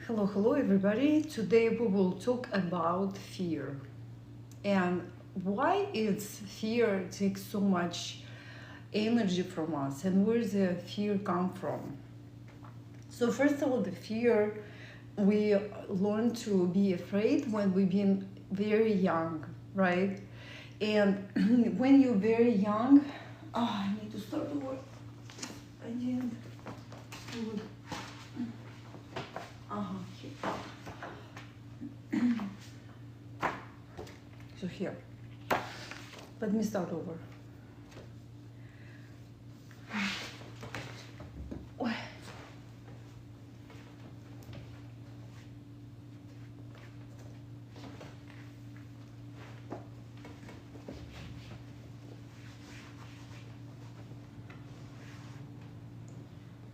Hello everybody. Today we will talk about fear and why fear takes so much energy from us and where the fear come from. So first of all, the fear, we learn to be afraid when we've been very young, right? And when you're very young, I need to start over. I didn't. So here, let me start over.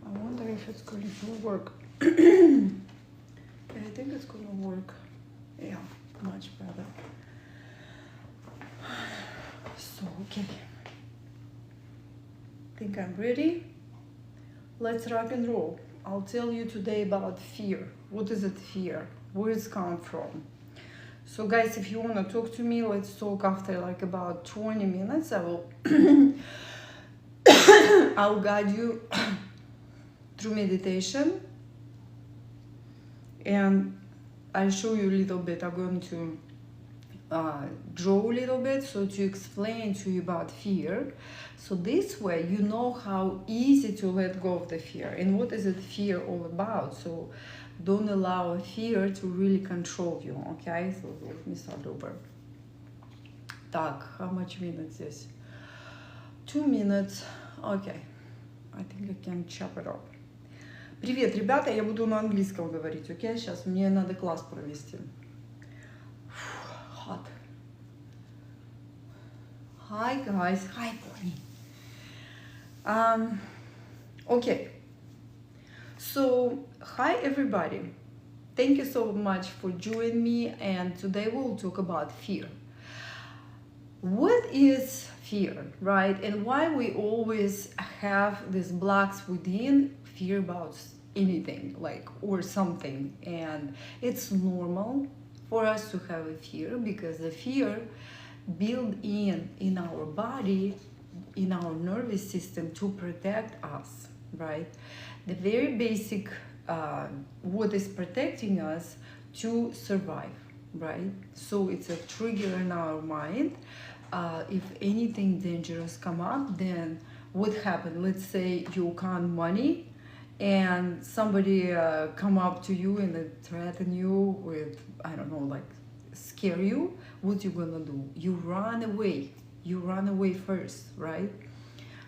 I wonder if it's going to work. I think it's going to work. Yeah, much better. So, okay. Think I'm ready. Let's rock and roll. I'll tell you today about fear. What is it, fear? Where it's come from? So guys, if you want to talk to me, let's talk after like about 20 minutes. I will I'll guide you through meditation, and I'll show you a little bit. I'm going to draw a little bit so to explain to you about fear, so this way you know how easy to let go of the fear and what is it fear all about. So don't allow a fear to really control you. Okay, so let me start over. Так, how much minutes is 2 minutes? Okay, I think I can chop it up. Привет, ребята, я буду на английском говорить, окей? Сейчас мне надо класс провести. Hot. Hi guys, hi Bonnie. Okay. So, hi everybody. Thank you so much for joining me, and today we'll talk about fear. What is fear, right? And why we always have these blocks within fear about anything, like, or something. And it's normal for us to have a fear because the fear built in our body, in our nervous system to protect us, right? The very basic, what is protecting us to survive, right? So it's a trigger in our mind. If anything dangerous come up, then what happened? Let's say you count money and somebody come up to you and threaten you with, I don't know, like scare you. What you gonna do? You run away. You run away first, right?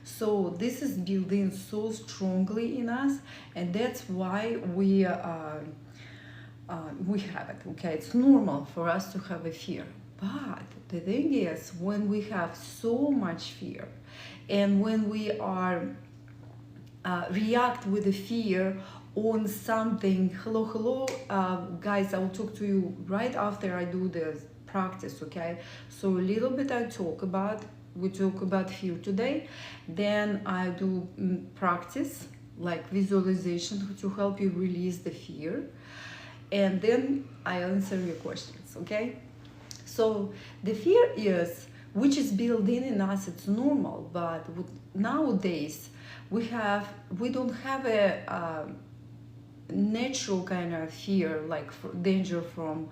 So this is built in so strongly in us, and that's why we have it. Okay, it's normal for us to have a fear. But the thing is, when we have so much fear, and when we are react with the fear on something. Hello, guys, I will talk to you right after I do the practice, okay? So a little bit we talk about fear today, then I do practice like visualization to help you release the fear, and then I answer your questions, okay? So the fear is, which is built in us, it's normal, but nowadays we don't have a natural kind of fear, like for danger from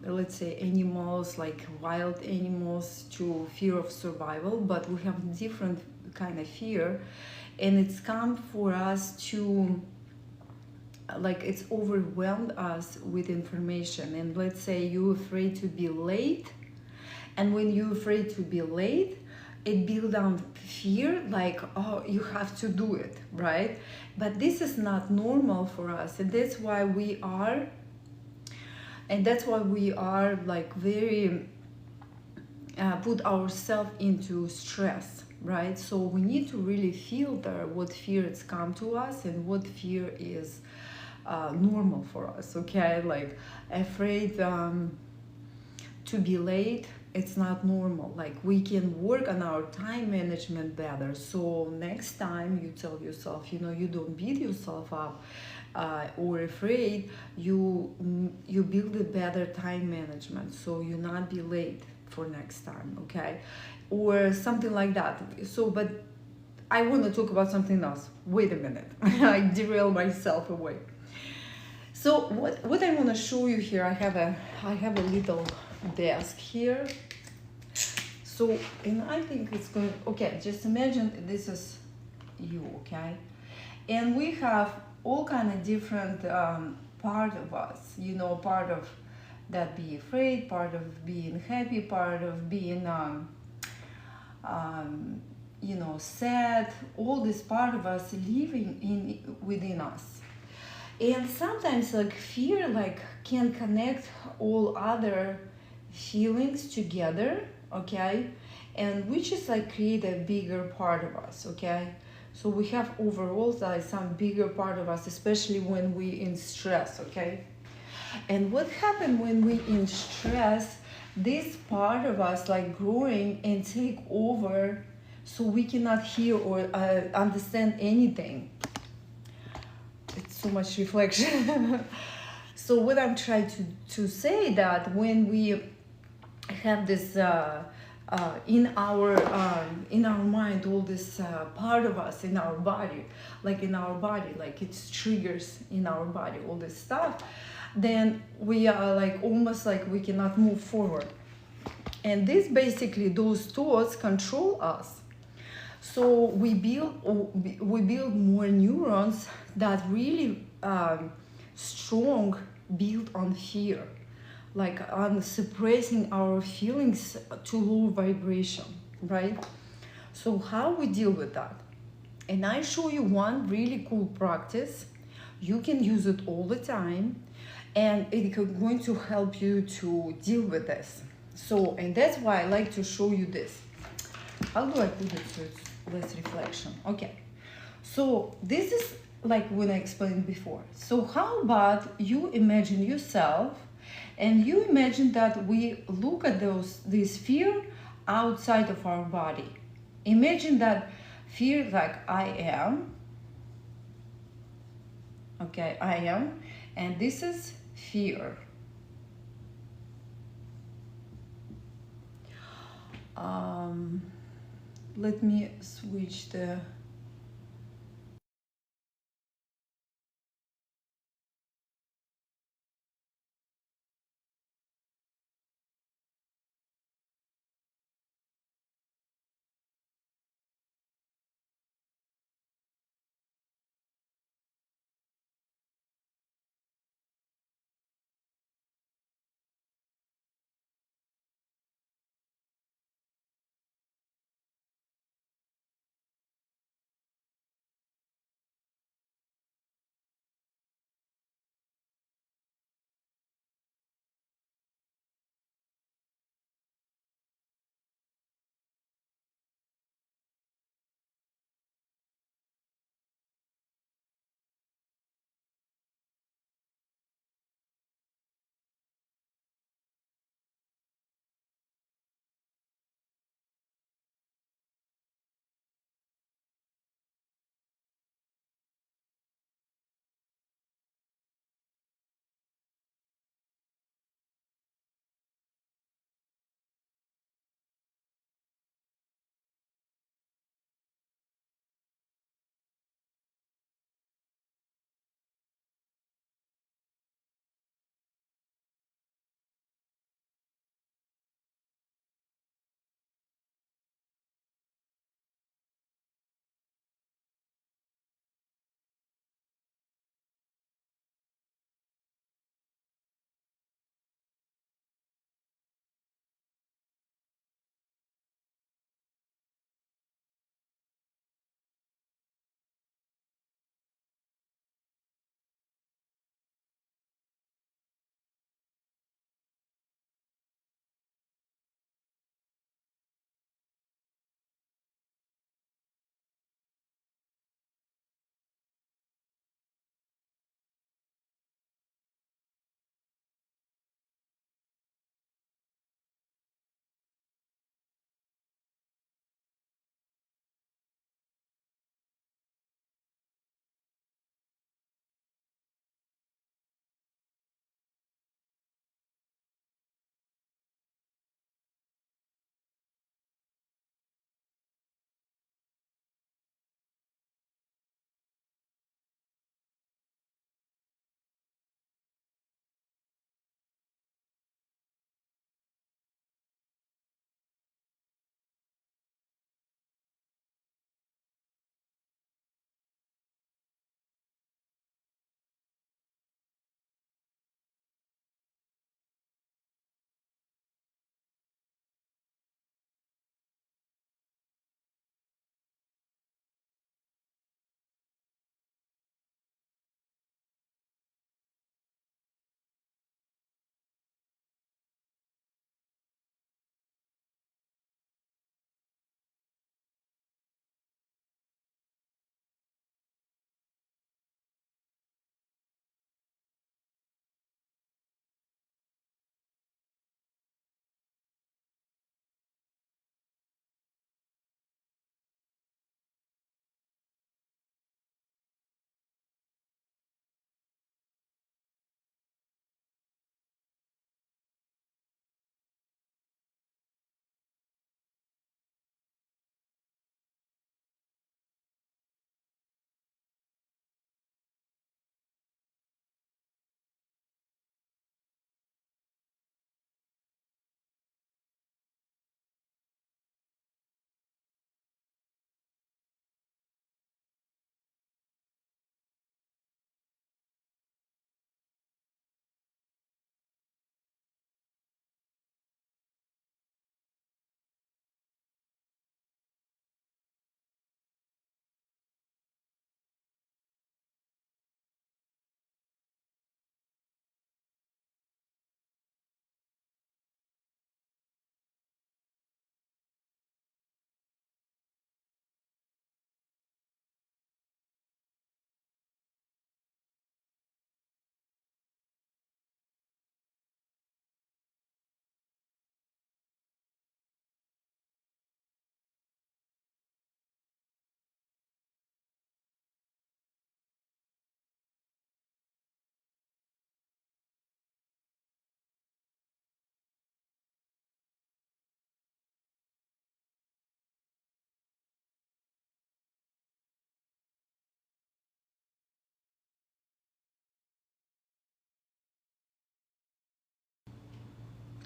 let's say animals, like wild animals, to fear of survival, but we have different kind of fear, and it's come for us to, like, it's overwhelmed us with information. And let's say you're afraid to be late, and when you're afraid to be late, it builds on fear, like, oh, you have to do it, right? But this is not normal for us, and that's why we are like very put ourselves into stress, right? So we need to really filter what fear has come to us and what fear is normal for us, okay? Like afraid to be late, it's not normal. Like, we can work on our time management better. So next time you tell yourself, you don't beat yourself up or afraid, you build a better time management, so you not be late for next time, okay, or something like that. So, but I want to talk about something else. Wait a minute. I derail myself away. So what I want to show you here, I have a little desk here. So, and I think it's going, okay, just imagine this is you, okay? And we have all kind of different part of us, part of that be afraid, part of being happy, part of being sad, all this part of us living within us. And sometimes, like, fear, like, can connect all other feelings together, okay, and which is like create a bigger part of us, okay. So we have overall like some bigger part of us, especially when we in stress, okay. And what happened when we in stress, this part of us like growing and take over, so we cannot hear or understand anything. It's so much reflection. So what I'm trying to say, that when we have this in our mind, all this part of us in our body, like it's triggers in our body, all this stuff, then we are like almost like we cannot move forward. And this basically, those thoughts control us. So we build more neurons that really strong, built on fear, like on suppressing our feelings to low vibration, right? So how we deal with that? And I show you one really cool practice. You can use it all the time, and it's going to help you to deal with this. So, and that's why I like to show you this. How do I put it so it's less reflection? Okay. So this is like when I explained before. So how about you imagine yourself, and you imagine that we look at this fear outside of our body. Imagine that fear like I am. Okay, I am. And this is fear. Let me switch the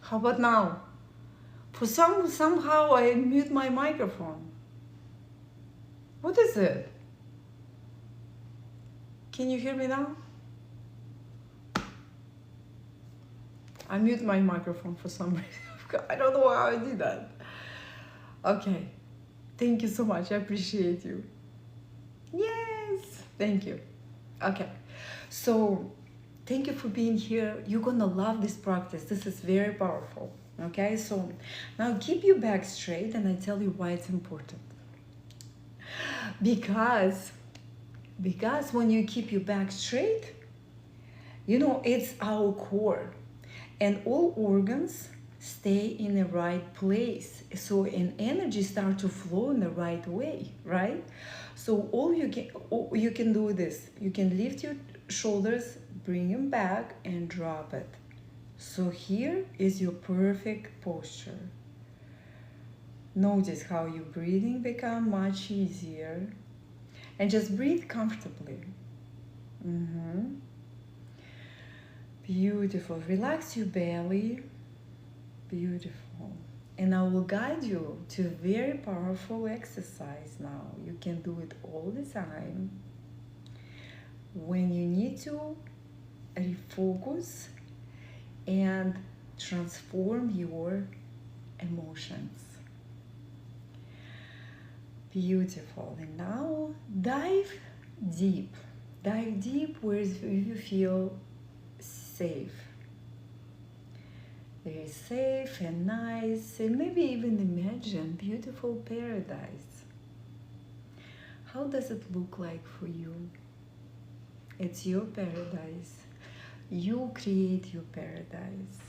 How about now? Somehow I mute my microphone. What is it? Can you hear me now? I mute my microphone for some reason. I don't know how I did that. Okay. Thank you so much. I appreciate you. Yes. Thank you. Okay. So, thank you for being here. You're gonna love this practice. This is very powerful. Okay, so now keep your back straight and I tell you why it's important. Because when you keep your back straight, you know, it's our core and all organs stay in the right place. So an energy start to flow in the right way, right? So all you can do this. You can lift your shoulders, bring them back and drop it. So here is your perfect posture. Notice how your breathing become much easier. And just breathe comfortably. Beautiful. Relax your belly. Beautiful. And I will guide you to a very powerful exercise now. You can do it all the time. When you need to refocus and transform your emotions. Beautiful. And now dive deep. Dive deep where you feel safe. Very safe and nice, and maybe even imagine beautiful paradise. How does it look like for you? It's your paradise. You create your paradise.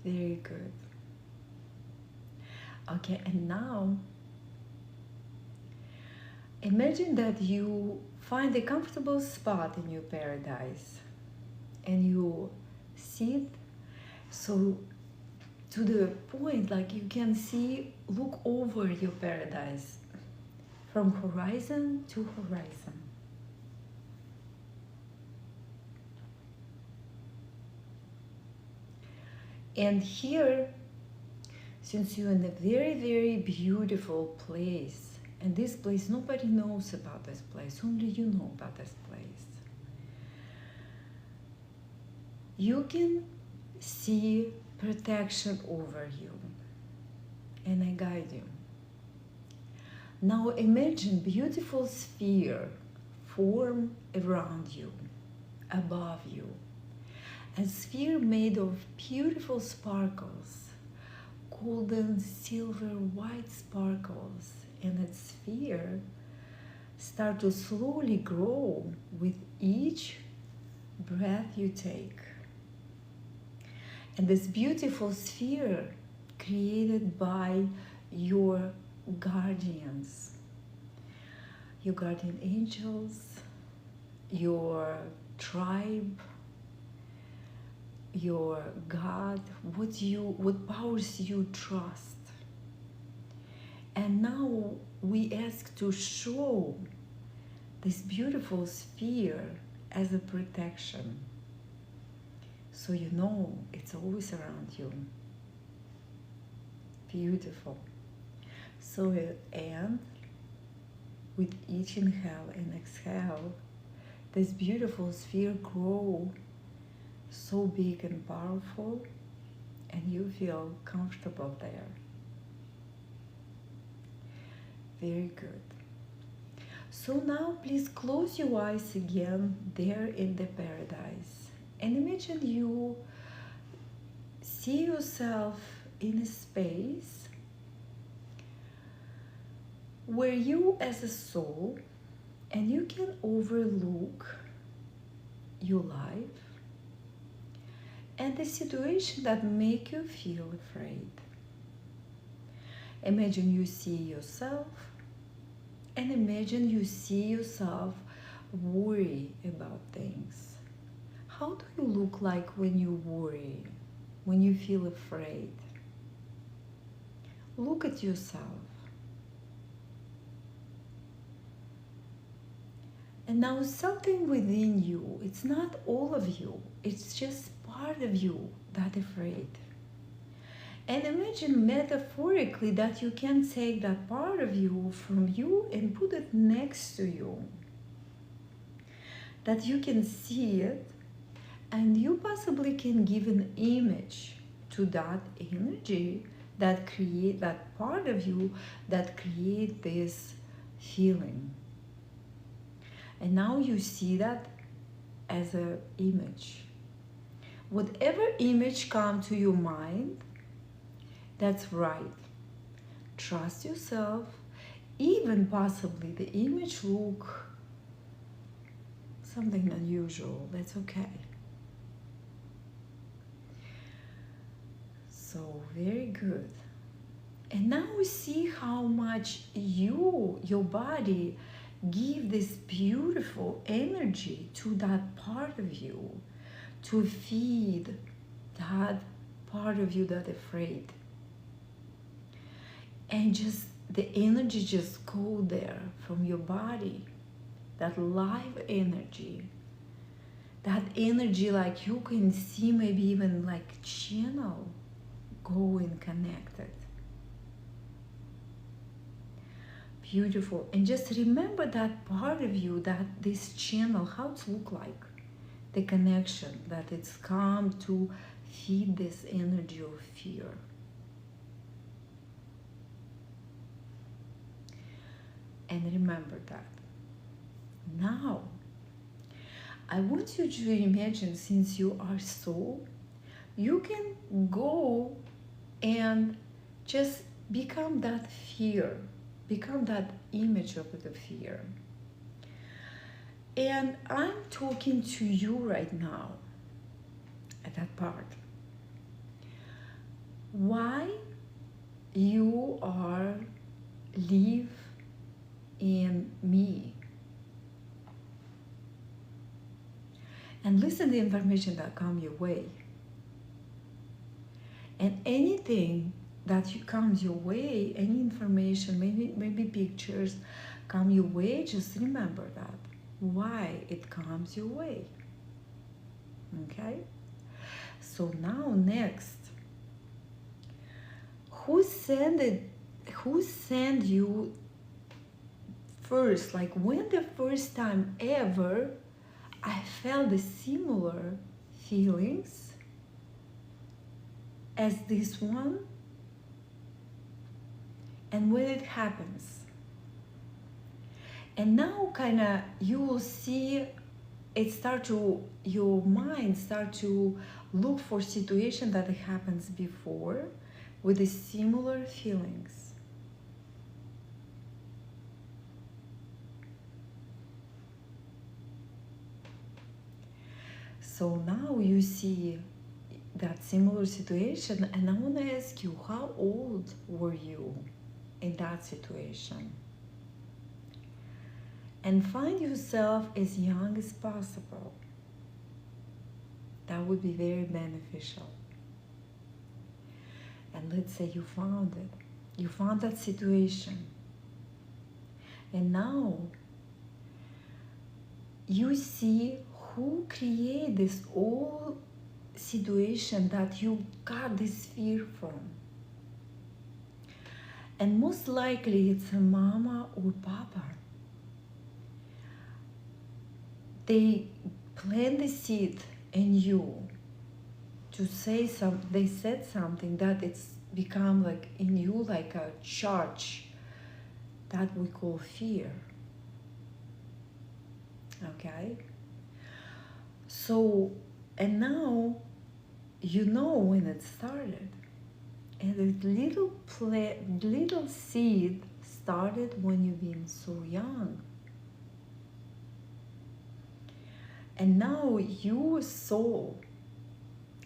Very good. Okay, and now imagine that you find a comfortable spot in your paradise and you sit so to the point like you can see, look over your paradise from horizon to horizon. And here, since you're in a very, very beautiful place, and this place, nobody knows about this place, only you know about this place. You can see protection over you, and I guide you. Now imagine beautiful sphere form around you, above you. A sphere made of beautiful sparkles, golden, silver, white sparkles, and that sphere start to slowly grow with each breath you take. And this beautiful sphere created by your guardians, your guardian angels, your tribe, your God, what powers you trust. And now we ask to show this beautiful sphere as a protection, so you know it's always around you. Beautiful. So and with each inhale and exhale, this beautiful sphere grow so big and powerful, and you feel comfortable there. Very good. So now please close your eyes again there in the paradise, and imagine you see yourself in a space where you as a soul, and you can overlook your life and the situation that make you feel afraid. Imagine you see yourself, and imagine you see yourself worry about things. How do you look like when you worry, when you feel afraid? Look at yourself. And now something within you, it's not all of you, it's just part of you that afraid. And imagine metaphorically that you can take that part of you from you and put it next to you. That you can see it, and you possibly can give an image to that energy that create that part of you that create this feeling. And now you see that as an image. Whatever image comes to your mind, that's right. Trust yourself. Even possibly the image look something unusual. That's okay. So very good. And now we see how much your body, give this beautiful energy to that part of you, to feed that part of you that afraid. And just the energy just go there from your body, that live energy, that energy like you can see maybe even like channel going connected. Beautiful. And just remember that part of you, that this channel, how it look like, the connection, that it's come to feed this energy of fear. And remember that. Now, I want you to imagine, since you are soul, you can go and just become that fear, become that image of the fear. And I'm talking to you right now at that part. Why you are live in me. And listen to the information that come your way. And anything that comes your way, any information, maybe pictures come your way, just remember that. Why it comes your way. Okay? So now next, who sent you first? Like when the first time ever I felt the similar feelings as this one, and when it happens. And now kinda you will see it your mind start to look for situation that happens before with the similar feelings. So now you see that similar situation, and I want to ask you, how old were you in that situation? And find yourself as young as possible. That would be very beneficial. And let's say you found it. You found that situation. And now you see who created this whole situation that you got this fear from. And most likely it's a mama or papa. They plant the seed in you to say something. They said something that it's become like in you like a charge that we call fear. Okay? So, and now you know when it started. And the little seed started when you've been so young. And now your soul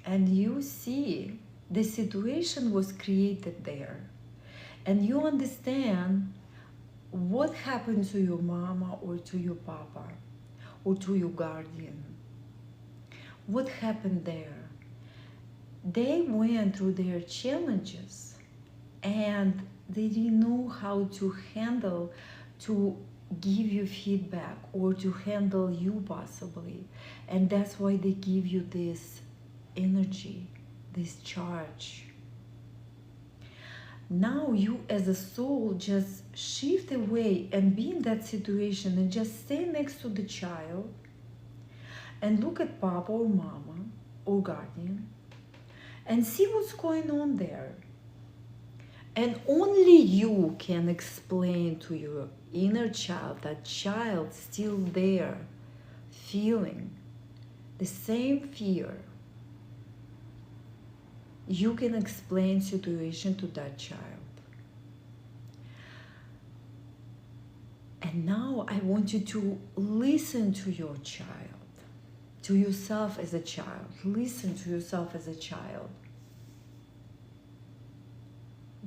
and you see the situation was created there. And you understand what happened to your mama or to your papa or to your guardian. What happened there? They went through their challenges and they didn't know how to handle, to give you feedback or to handle you possibly. And that's why they give you this energy, this charge. Now you as a soul just shift away and be in that situation and just stay next to the child and look at Papa or Mama or guardian and see what's going on there. And only you can explain to your inner child, that child still there, feeling the same fear. You can explain situation to that child. And now I want you to listen to your child, to yourself as a child. Listen to yourself as a child.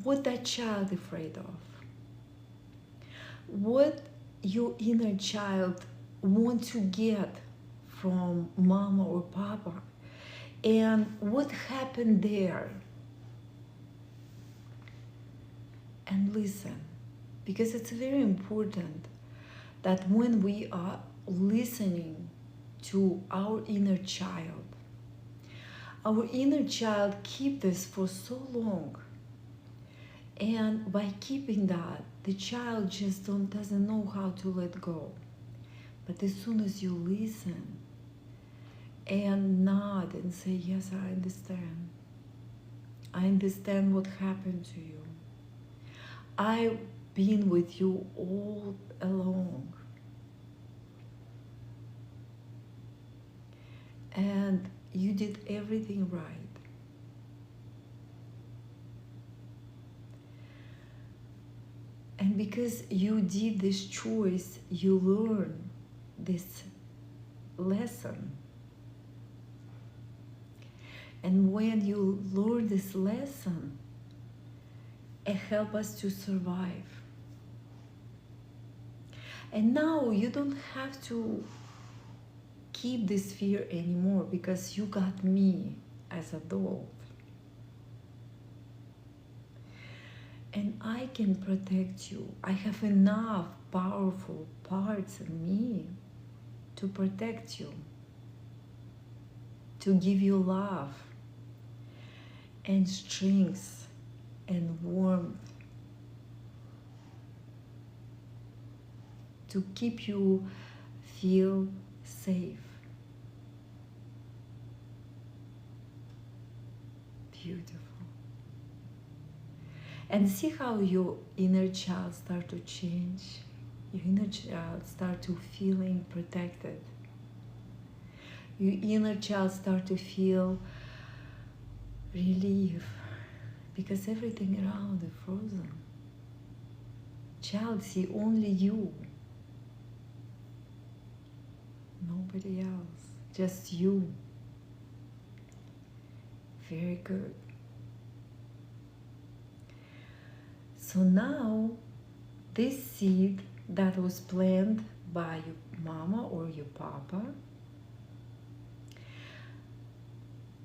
What that child afraid of? What your inner child want to get from Mama or Papa? And what happened there? And listen, because it's very important that when we are listening to our inner child keep this for so long. And by keeping that, the child just doesn't know how to let go. But as soon as you listen and nod and say, yes, I understand. I understand what happened to you. I've been with you all along. And you did everything right. And because you did this choice, you learn this lesson. And when you learn this lesson, it helps us to survive. And now you don't have to keep this fear anymore because you got me as adult. And I can protect you. I have enough powerful parts in me to protect you, to give you love and strength and warmth, to keep you feel safe. Beautiful. And see how your inner child start to change. Your inner child start to feeling protected. Your inner child start to feel relief because everything around is frozen. Child see only you. Nobody else. Just you. Very good. So now, this seed that was planted by your mama or your papa,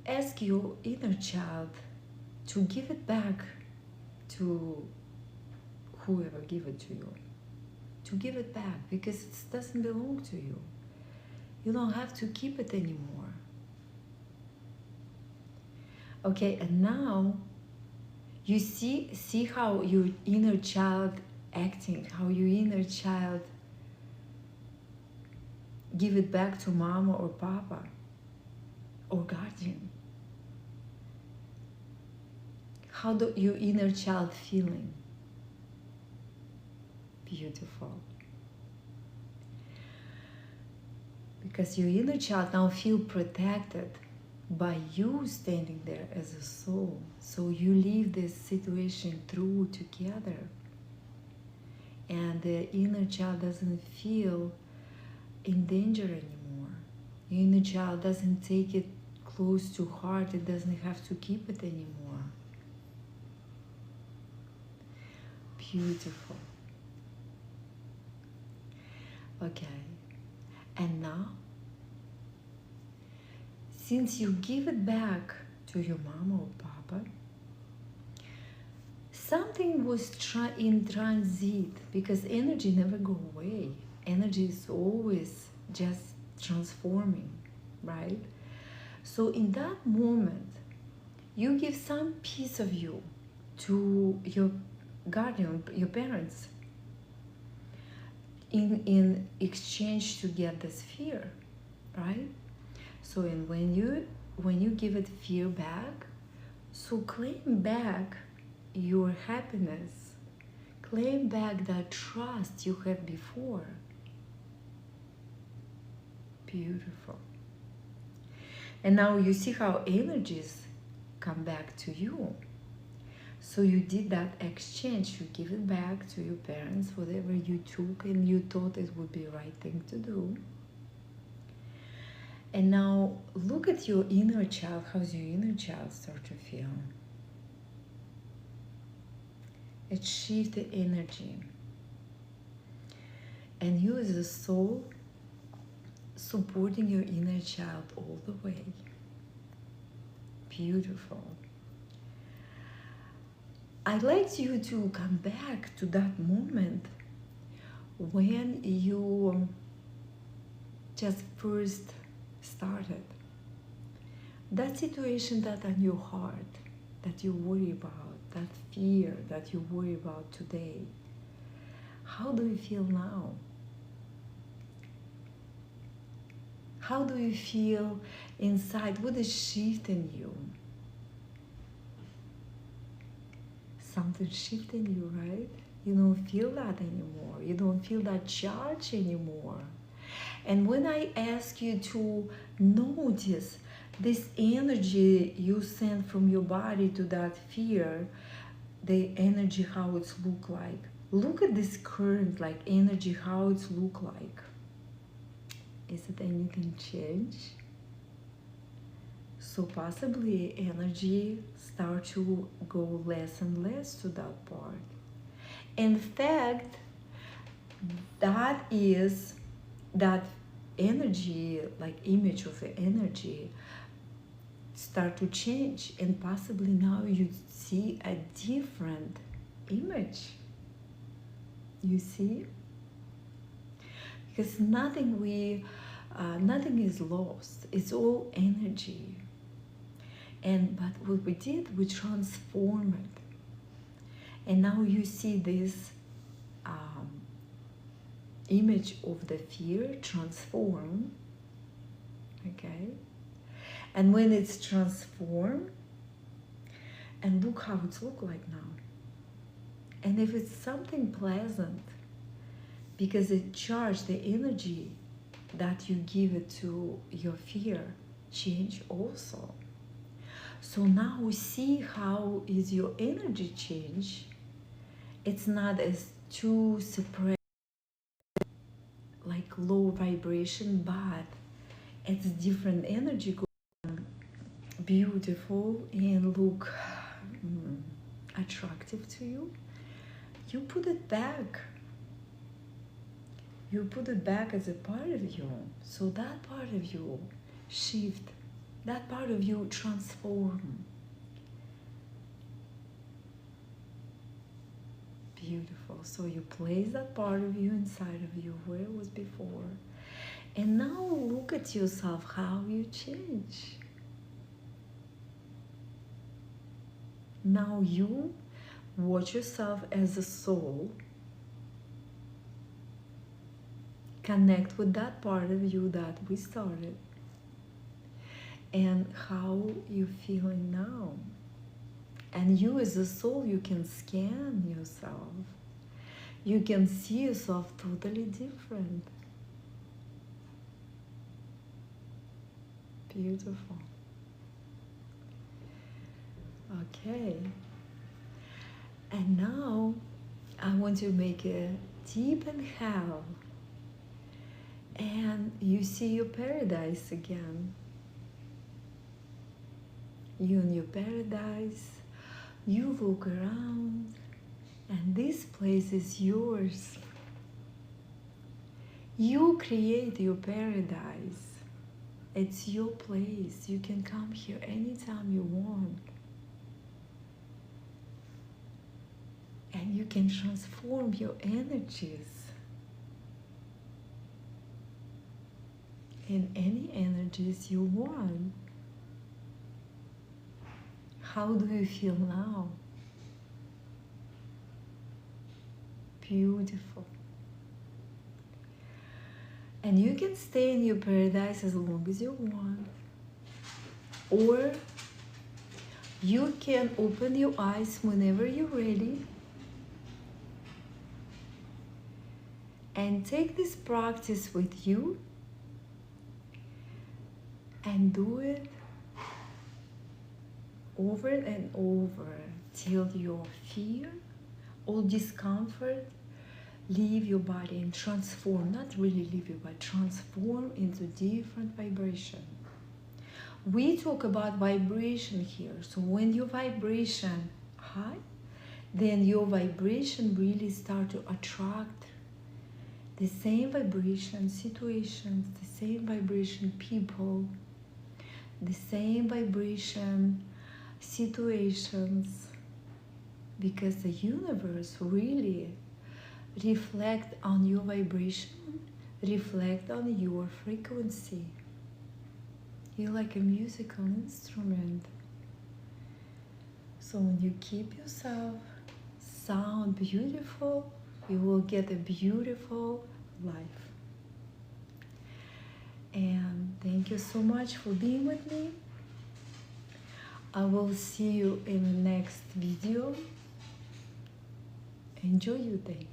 ask your inner child to give it back to whoever gave it to you. To give it back because it doesn't belong to you. You don't have to keep it anymore. Okay, and now you see how your inner child acting, how your inner child give it back to mama or papa or guardian. How do your inner child feeling? Beautiful. Because your inner child now feel protected by you standing there as a soul. So you leave this situation through together. And the inner child doesn't feel in danger anymore. Your inner child doesn't take it close to heart. It doesn't have to keep it anymore. Beautiful. Okay. And now, since you give it back to your mama or papa, something was in transit, because energy never go away. Energy is always just transforming, right? So in that moment, you give some piece of you to your guardian, your parents, in exchange to get this fear, right? So and when you give it fear back, so claim back your happiness, claim back that trust you had before. Beautiful. And now you see how energies come back to you. So you did that exchange, you give it back to your parents, whatever you took and you thought it would be the right thing to do. And now look at your inner child. How's your inner child start to feel? It shifts the energy. And you as a soul supporting your inner child all the way. Beautiful. I'd like you to come back to that moment when you just first started. That situation that on your heart, that you worry about, that fear that you worry about today. How do you feel now? How do you feel inside? What is shifting you? Something shifting you, right? You don't feel that anymore. You don't feel that charge anymore. And when I ask you to notice this energy you send from your body to that fear, the energy, how it's look like. Look at this current, like energy, how it's look like. Is it anything change? So possibly energy start to go less and less to that part. In fact, that is that energy, like image of the energy, start to change, and possibly now you see a different image. You see? Because nothing is lost. It's all energy. But what we did, we transformed it. And now you see this image of the fear transform. Okay? And when it's transformed, and look how it's look like now. And if it's something pleasant, because it charged the energy that you give it to your fear, change also. So now we see how is your energy change. It's not as too separate, like low vibration, but it's different energy going, beautiful and look attractive to you. You put it back. You put it back as a part of you. So that part of you shift. That part of you transform. Beautiful. So you place that part of you inside of you where it was before. And now look at yourself, how you change. Now you watch yourself as a soul. Connect with that part of you that we started. And how you feeling now. And you as a soul, you can scan yourself. You can see yourself totally different. Beautiful. Okay. And now I want to make a deep inhale. And you see your paradise again. You in your paradise, you look around, and this place is yours. You create your paradise. It's your place. You can come here anytime you want. and you can transform your energies in any energies you want. How do you feel now? Beautiful. And you can stay in your paradise as long as you want. Or you can open your eyes whenever you're ready and take this practice with you and do it over and over till your fear or discomfort leave your body and transform, not really leave you, but transform into different vibration. We talk about vibration here. So when your vibration high, then your vibration really start to attract the same vibration situations, the same vibration people, the same vibration situations, because the universe really reflect on your vibration, reflect on your frequency. You're like a musical instrument. So when you keep yourself sound beautiful, you will get a beautiful life. And thank you so much for being with me. I will see you in the next video. Enjoy your day.